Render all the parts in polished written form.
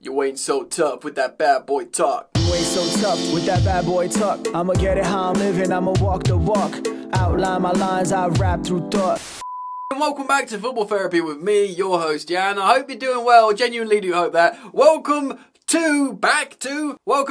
You ain't so tough with that bad boy talk. You ain't so tough with that bad boy talk. I'ma get it how I'm living, I'ma walk the walk. Outline my lines, I rap through thought. And welcome back to Football Therapy with me, your host Jan. I hope you're doing well, genuinely do hope that. Welcome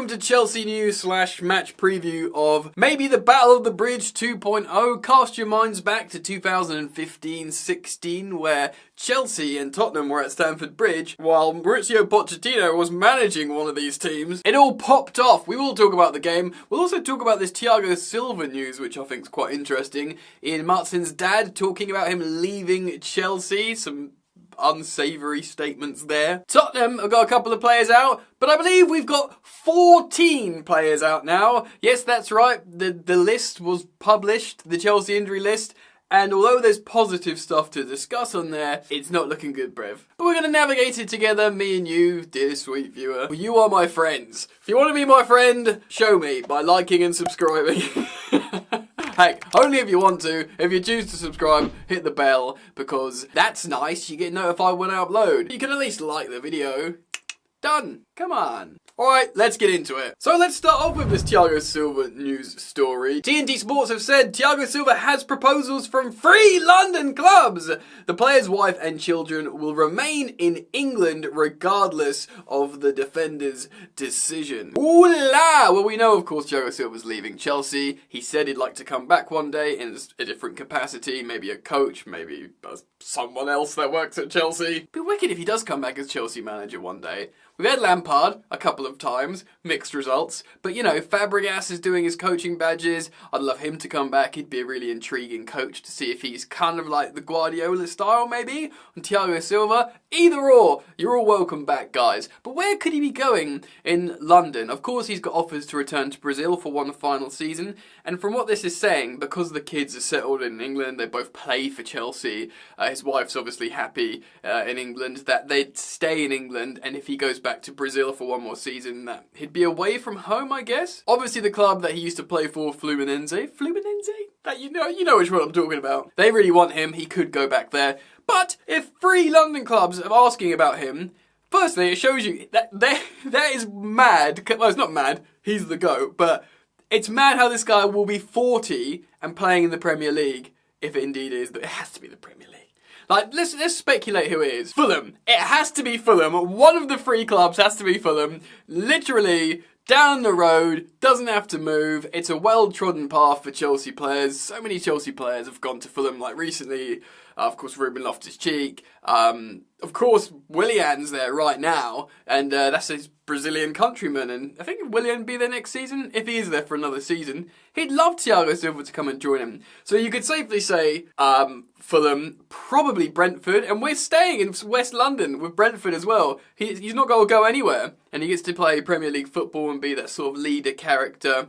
to Chelsea news / match preview of maybe the Battle of the Bridge 2.0. Cast your minds back to 2015-16 where Chelsea and Tottenham were at Stamford Bridge while Mauricio Pochettino was managing one of these teams. It all popped off. We will talk about the game. We'll also talk about this Thiago Silva news, which I think is quite interesting. Ian Marson's dad talking about him leaving Chelsea. Some unsavoury statements there. Tottenham have got a couple of players out, but I believe we've got 14 players out now. Yes, that's right. The list was published, the Chelsea injury list. And although there's positive stuff to discuss on there, it's not looking good, Brev. But we're going to navigate it together, me and you, dear sweet viewer. You are my friends. If you want to be my friend, show me by liking and subscribing. Heck, only if you want to. If you choose to subscribe, hit the bell, because that's nice. You get notified when I upload. You can at least like the video. Done. Come on. Alright, let's get into it. So let's start off with this Thiago Silva news story. TNT Sports have said Thiago Silva has proposals from 3 London clubs. The player's wife and children will remain in England regardless of the defender's decision. Ooh la! Well, we know, of course, Thiago Silva's leaving Chelsea. He said he'd like to come back one day in a different capacity, maybe a coach, maybe someone else that works at Chelsea. It'd be wicked if he does come back as Chelsea manager one day. We've had Lampard a couple of times, mixed results, but you know, Fabregas is doing his coaching badges. I'd love him to come back. He'd be a really intriguing coach to see if he's kind of like the Guardiola style maybe, and Thiago Silva. Either or, you're all welcome back, guys. But where could he be going in London? Of course, he's got offers to return to Brazil for one final season, and from what this is saying, because the kids are settled in England, they both play for Chelsea, his wife's obviously happy in England, that they'd stay in England, and if he goes back to Brazil for one more season, that he'd be away from home, I guess. Obviously, the club that he used to play for, Fluminense, that you know which one I'm talking about. They really want him. He could go back there. But if 3 London clubs are asking about him, firstly, it shows you that that is mad. Well, it's not mad. He's the GOAT, but it's mad how this guy will be 40 and playing in the Premier League. If it indeed is, it has to be the Premier League. Like, let's speculate who it is. Fulham. It has to be Fulham. One of the 3 clubs has to be Fulham. Literally, down the road, doesn't have to move. It's a well-trodden path for Chelsea players. So many Chelsea players have gone to Fulham, like recently. Of course, Ruben Loftus-Cheek. Of course, Willian's there right now, and that's his Brazilian countryman, and I think Willian be there next season, if he is there for another season. He'd love Thiago Silva to come and join him. So you could safely say Fulham, probably Brentford, and we're staying in West London with Brentford as well. He's not going to go anywhere, and he gets to play Premier League football and be that sort of leader character.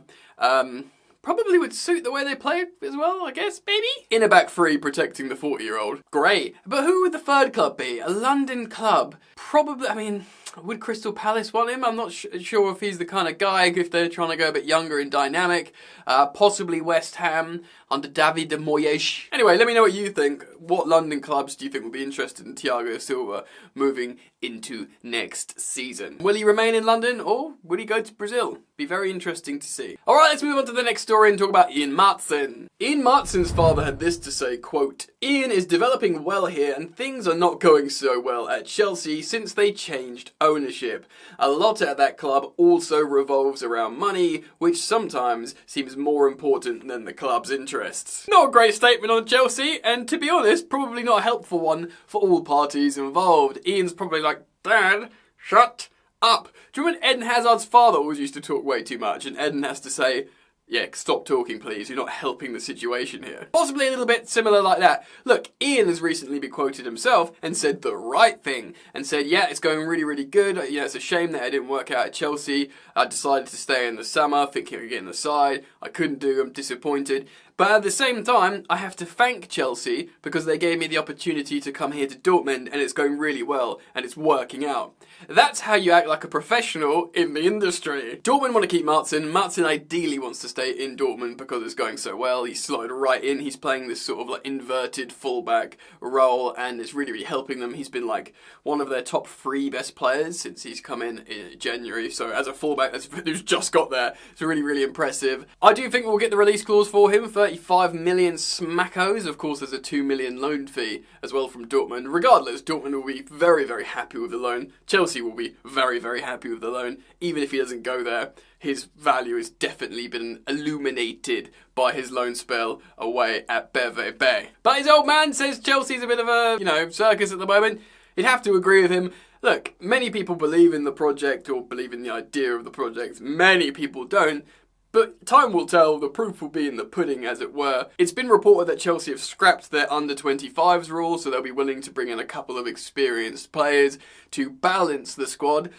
Probably would suit the way they play as well, I guess, maybe? In a back 3 protecting the 40-year-old. Great. But who would the 3rd club be? A London club. Probably, I mean, would Crystal Palace want him? I'm not sure if he's the kind of guy, if they're trying to go a bit younger and dynamic. Possibly West Ham under David de Moyes. Anyway, let me know what you think. What London clubs do you think would be interested in Thiago Silva moving into next season? Will he remain in London or would he go to Brazil? Be very interesting to see. Alright, let's move on to the next story and talk about Ian Marson. Ian Marson's father had this to say, quote, Ian is developing well here and things are not going so well at Chelsea since they changed ownership. A lot at that club also revolves around money, which sometimes seems more important than the club's interests. Not a great statement on Chelsea, and to be honest, probably not a helpful one for all parties involved. Ian's probably like, Dad, shut up. Do you remember Eden Hazard's father always used to talk way too much, and Eden has to say, yeah, stop talking please, you're not helping the situation here. Possibly a little bit similar like that. Look, Ian has recently been quoted himself and said the right thing, and said, yeah, it's going really, really good. Yeah, it's a shame that I didn't work out at Chelsea. I decided to stay in the summer, thinking of getting the side. I couldn't do, I'm disappointed. But at the same time, I have to thank Chelsea because they gave me the opportunity to come here to Dortmund and it's going really well and it's working out. That's how you act like a professional in the industry. Dortmund want to keep Marson. Marson ideally wants to stay in Dortmund because it's going so well. He's slotted right in. He's playing this sort of like inverted fullback role and it's really, really helping them. He's been like one of their top 3 best players since he's come in January. So as a fullback who's just got there, it's really, really impressive. I do think we'll get the release clause for him, 35 million smackos. Of course, there's a 2 million loan fee as well from Dortmund. Regardless, Dortmund will be very, very happy with the loan. Chelsea will be very, very happy with the loan. Even if he doesn't go there, his value has definitely been illuminated by his loan spell away at BVB. But his old man says Chelsea's a bit of a, circus at the moment. You'd have to agree with him. Look, many people believe in the project or believe in the idea of the project. Many people don't. But time will tell, the proof will be in the pudding, as it were. It's been reported that Chelsea have scrapped their under-25s rule, so they'll be willing to bring in a couple of experienced players to balance the squad.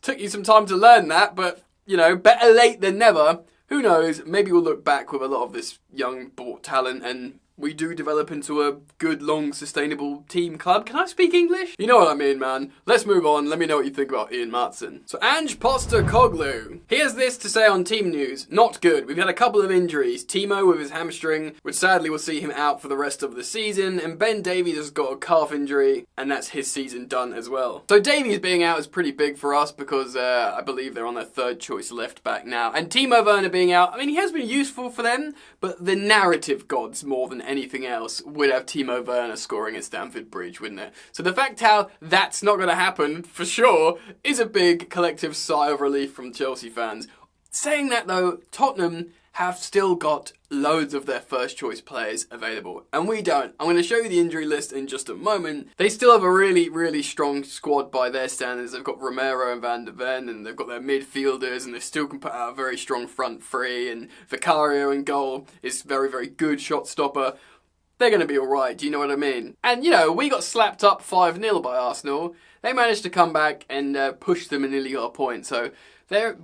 Took you some time to learn that, but, better late than never. Who knows, maybe we'll look back with a lot of this young bought talent and we do develop into a good, long, sustainable team club. Can I speak English? You know what I mean, man. Let's move on. Let me know what you think about Ian Marson. So, Ange Postecoglou. He has this to say on team news. Not good. We've had a couple of injuries. Timo with his hamstring, which sadly will see him out for the rest of the season. And Ben Davies has got a calf injury, and that's his season done as well. So, Davies being out is pretty big for us because I believe they're on their 3rd choice left back now. And Timo Werner being out, I mean, he has been useful for them, but the narrative gods more than anything else would have Timo Werner scoring at Stamford Bridge, wouldn't it? So the fact how that's not going to happen, for sure, is a big collective sigh of relief from Chelsea fans. Saying that though, Tottenham have still got loads of their first choice players available, and we don't. I'm going to show you the injury list in just a moment. They still have a really, really strong squad by their standards. They've got Romero and Van de Ven, and they've got their midfielders, and they still can put out a very strong front three, and Vicario in goal is very, very good shot stopper. They're going to be alright, do you know what I mean? And, we got slapped up 5-0 by Arsenal. They managed to come back and push them and nearly got a point, so they're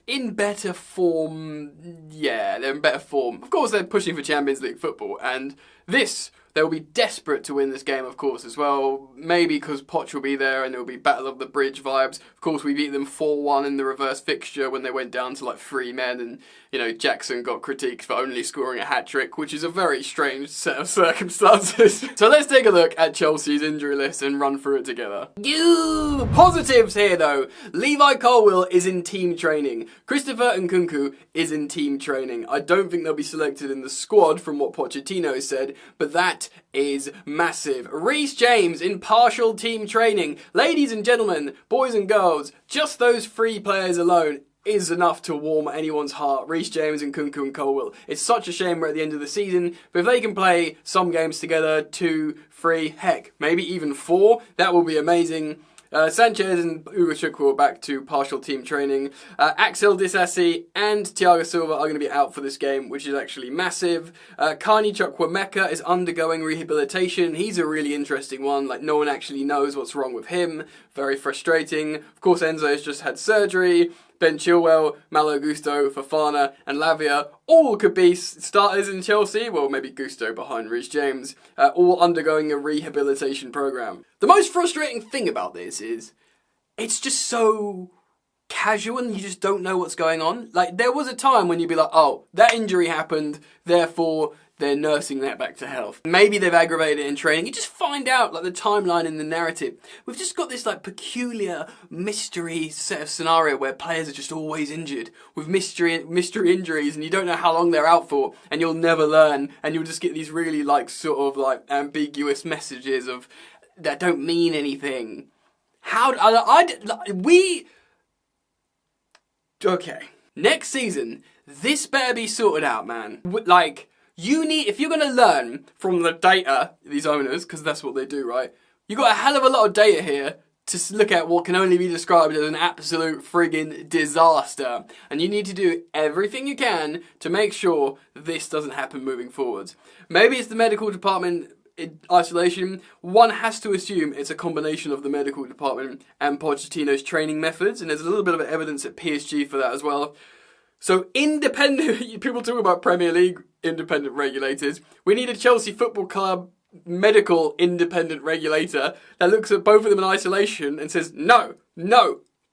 in better form. Yeah, they're in better form. Of course, they're pushing for Champions League football, and they'll be desperate to win this game, of course, as well. Maybe because Poch will be there and there'll be Battle of the Bridge vibes. Of course, we beat them 4-1 in the reverse fixture when they went down to 3 men and, Jackson got critiqued for only scoring a hat-trick, which is a very strange set of circumstances. So let's take a look at Chelsea's injury list and run through it together. Positives here, though. Levi Colwill is in team training. Christopher Nkunku is in team training. I don't think they'll be selected in the squad from what Pochettino said, but that is massive. Reece James in partial team training. Ladies and gentlemen, boys and girls, just those 3 players alone is enough to warm anyone's heart. Reece James and Nkunku and Colwill. It's such a shame we're at the end of the season, but if they can play some games together, 2, 3, heck, maybe even 4, that will be amazing. Sanchez and Hugo Chukwu are back to partial team training. Axel Disasi and Thiago Silva are going to be out for this game, which is actually massive. Carney Chukwuemeka is undergoing rehabilitation. He's a really interesting one. No one actually knows what's wrong with him. Very frustrating. Of course, Enzo has just had surgery. Ben Chilwell, Malo Gusto, Fofana and Lavia all could be starters in Chelsea. Well, maybe Gusto behind Reece James. All undergoing a rehabilitation program. The most frustrating thing about this is it's just so casual and you just don't know what's going on. There was a time when you'd be like, oh, that injury happened, therefore they're nursing that back to health. Maybe they've aggravated it in training. You just find out the timeline in the narrative. We've just got this peculiar mystery set of scenario where players are just always injured with mystery injuries, and you don't know how long they're out for, and you'll never learn, and you'll just get these really ambiguous messages of that don't mean anything. Okay. Next season, this better be sorted out, man. If you're going to learn from the data, these owners, because that's what they do, right? You got a hell of a lot of data here to look at what can only be described as an absolute friggin' disaster. And you need to do everything you can to make sure this doesn't happen moving forwards. Maybe it's the medical department in isolation. One has to assume it's a combination of the medical department and Pochettino's training methods, and there's a little bit of evidence at PSG for that as well. So independent, people talk about Premier League independent regulators. We need a Chelsea Football Club medical independent regulator that looks at both of them in isolation and says, no,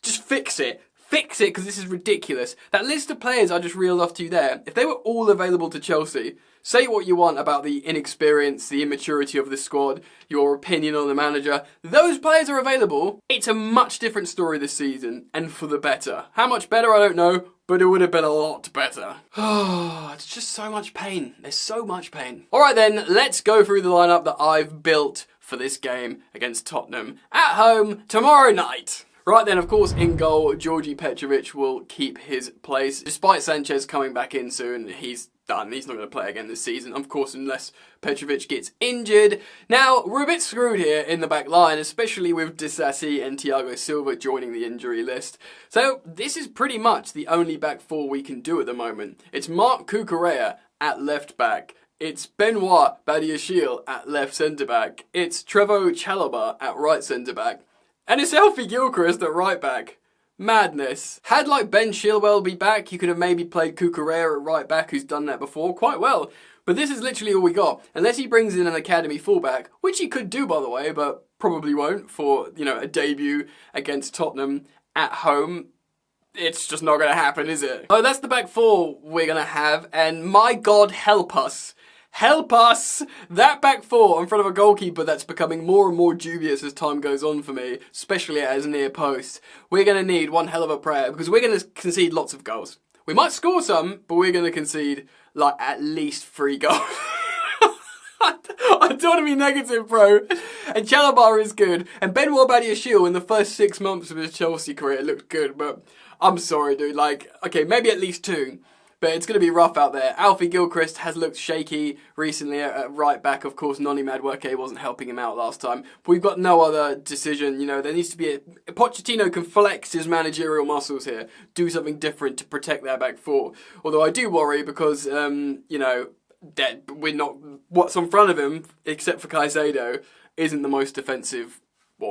just fix it. Fix it, because this is ridiculous. That list of players I just reeled off to you there, if they were all available to Chelsea, say what you want about the inexperience, the immaturity of the squad, your opinion on the manager, those players are available. It's a much different story this season, and for the better. How much better, I don't know, but it would have been a lot better. It's just so much pain. There's so much pain. Alright then, let's go through the lineup that I've built for this game against Tottenham at home tomorrow night. Right then, of course, in goal, Georgi Petrovic will keep his place. Despite Sanchez coming back in soon, he's done. He's not going to play again this season, of course, unless Petrovic gets injured. Now, we're a bit screwed here in the back line, especially with Disasi and Thiago Silva joining the injury list. So, this is pretty much the only back four we can do at the moment. It's Marc Cucurella at left back. It's Benoit Badiashile at left centre-back. It's Trevoh Chalobah at right centre-back. And it's Alfie Gilchrist at right back. Madness. Had Ben Chilwell be back, you could have maybe played Cucurella at right back, who's done that before quite well. But this is literally all we got. Unless he brings in an academy fullback, which he could do by the way, but probably won't for, a debut against Tottenham at home. It's just not going to happen, is it? Oh, that's the back four we're going to have, and my God, help us. Help us! That back four in front of a goalkeeper that's becoming more and more dubious as time goes on for me, especially at his near post. We're going to need one hell of a prayer, because we're going to concede lots of goals. We might score some, but we're going to concede, at least 3 goals. I don't want to be negative, bro. And Chalobah is good. And Benoit Badiashile in the first 6 months of his Chelsea career looked good, but I'm sorry, dude. Okay, maybe at least 2. But it's going to be rough out there. Alfie Gilchrist has looked shaky recently at right back. Of course, Noni Madueke wasn't helping him out last time. But we've got no other decision. There needs to be Pochettino can flex his managerial muscles here. Do something different to protect that back four. Although I do worry because, that we're not... What's in front of him, except for Caicedo, isn't the most defensive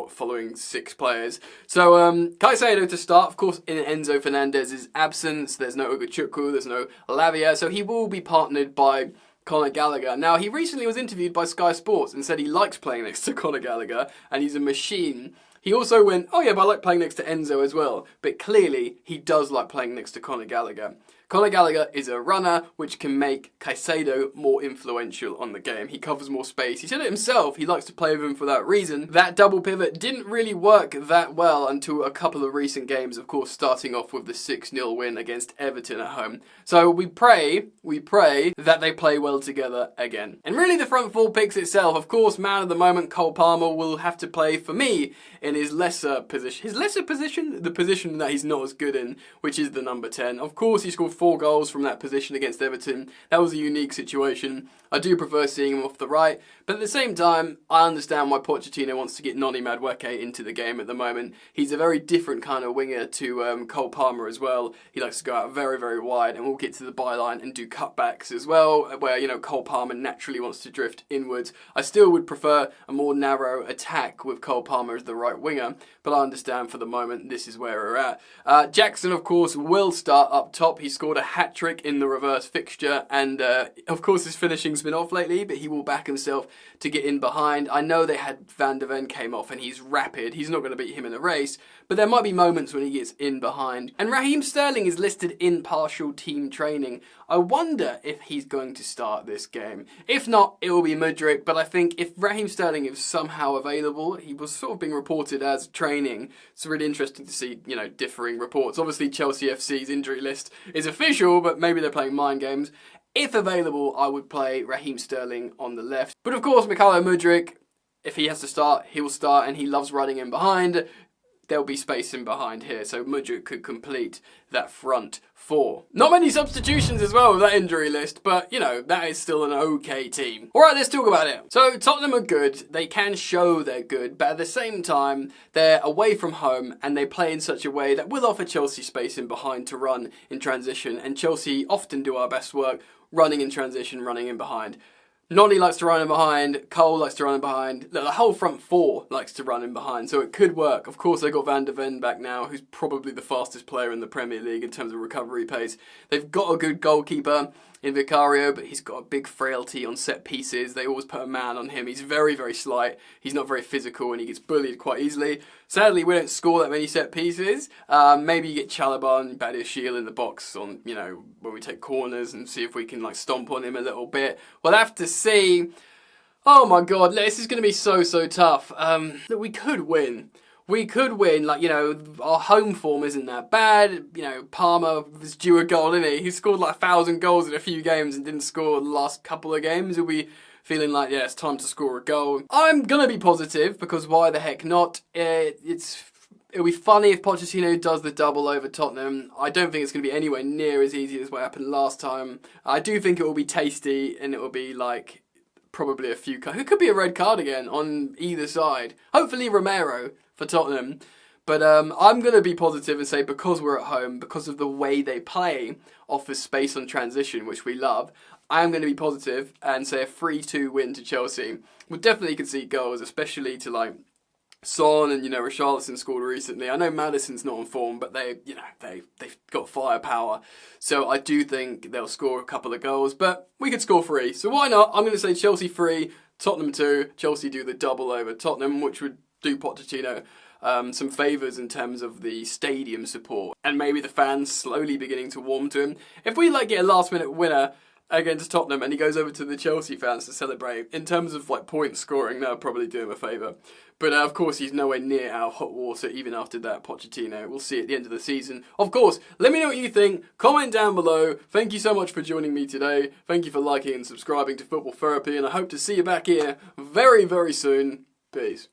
following 6 players. So, Caicedo to start, of course, in Enzo Fernandez's absence. There's no Ugochukwu, there's no Lavia, so he will be partnered by Conor Gallagher. Now, he recently was interviewed by Sky Sports and said he likes playing next to Conor Gallagher, and he's a machine. He also went, oh yeah, but I like playing next to Enzo as well. But clearly, he does like playing next to Conor Gallagher. Conor Gallagher is a runner, which can make Caicedo more influential on the game. He covers more space. He said it himself, he likes to play with him for that reason. That double pivot didn't really work that well until a couple of recent games, of course, starting off with the 6-0 win against Everton at home. So we pray that they play well together again. And really the front four picks itself, of course, man of the moment, Cole Palmer will have to play for me in his lesser position. His lesser position? The position that he's not as good in, which is the number 10. Of course, he scored 4 goals from that position against Everton. That was a unique situation. I do prefer seeing him off the right, but at the same time, I understand why Pochettino wants to get Noni Madueke into the game at the moment. He's a very different kind of winger to Cole Palmer as well. He likes to go out very, very wide, and we'll get to the byline and do cutbacks as well, where, Cole Palmer naturally wants to drift inwards. I still would prefer a more narrow attack with Cole Palmer as the right winger, but I understand for the moment this is where we're at. Jackson, of course, will start up top. He scored a hat-trick in the reverse fixture, and of course his finishing's been off lately, but he will back himself to get in behind. I know they had Van de Ven came off and he's rapid. He's not going to beat him in a race, but there might be moments when he gets in behind. And Raheem Sterling is listed in partial team training. I wonder if he's going to start this game. If not, it will be Mudryk, but I think if Raheem Sterling is somehow available, he was sort of being reported as training. It's really interesting to see, differing reports. Obviously, Chelsea FC's injury list is official, but maybe they're playing mind games. If available, I would play Raheem Sterling on the left. But of course, Mykhailo Mudryk, if he has to start, he will start, and he loves running in behind. There'll be space in behind here, so Mudryk could complete that front four. Not many substitutions as well with that injury list, but, that is still an okay team. Alright, let's talk about it. So, Tottenham are good. They can show they're good, but at the same time, they're away from home, and they play in such a way that will offer Chelsea space in behind to run in transition, and Chelsea often do our best work running in transition, running in behind. Nolly likes to run in behind, Cole likes to run in behind, the whole front four likes to run in behind, so it could work. Of course, they've got Van der Ven back now, who's probably the fastest player in the Premier League in terms of recovery pace. They've got a good goalkeeper in Vicario, but he's got a big frailty on set pieces. They always put a man on him. He's very, very slight. He's not very physical, and he gets bullied quite easily. Sadly, we don't score that many set pieces. Maybe you get Chalobah and Badiashile in the box on, when we take corners and see if we can stomp on him a little bit. We'll have to see. Oh my God, this is going to be so tough. That we could win. We could win, our home form isn't that bad. Palmer was due a goal, didn't he? He scored 1,000 goals in a few games and didn't score the last couple of games. He'll be feeling it's time to score a goal. I'm going to be positive, because why the heck not? It'll be funny if Pochettino does the double over Tottenham. I don't think it's going to be anywhere near as easy as what happened last time. I do think it will be tasty, and it will be probably a few cards. It could be a red card again on either side. Hopefully Romero for Tottenham. But I'm going to be positive and say, because we're at home, because of the way they play, offers space on transition, which we love, I'm going to be positive and say a 3-2 win to Chelsea. We'll definitely concede goals, especially to Son and Richarlison scored recently. I know Maddison's not on form, but they've got firepower. So I do think they'll score a couple of goals, but we could score 3. So why not? I'm going to say Chelsea 3, Tottenham 2. Chelsea do the double over Tottenham, which would do Pochettino some favours in terms of the stadium support, and maybe the fans slowly beginning to warm to him. If we get a last minute winner against Tottenham and he goes over to the Chelsea fans to celebrate, in terms of point scoring, that'll probably do him a favour. But of course, he's nowhere near our hot water even after that Pochettino. We'll see at the end of the season. Of course, let me know what you think. Comment down below. Thank you so much for joining me today. Thank you for liking and subscribing to Football Therapy, and I hope to see you back here very, very soon. Peace.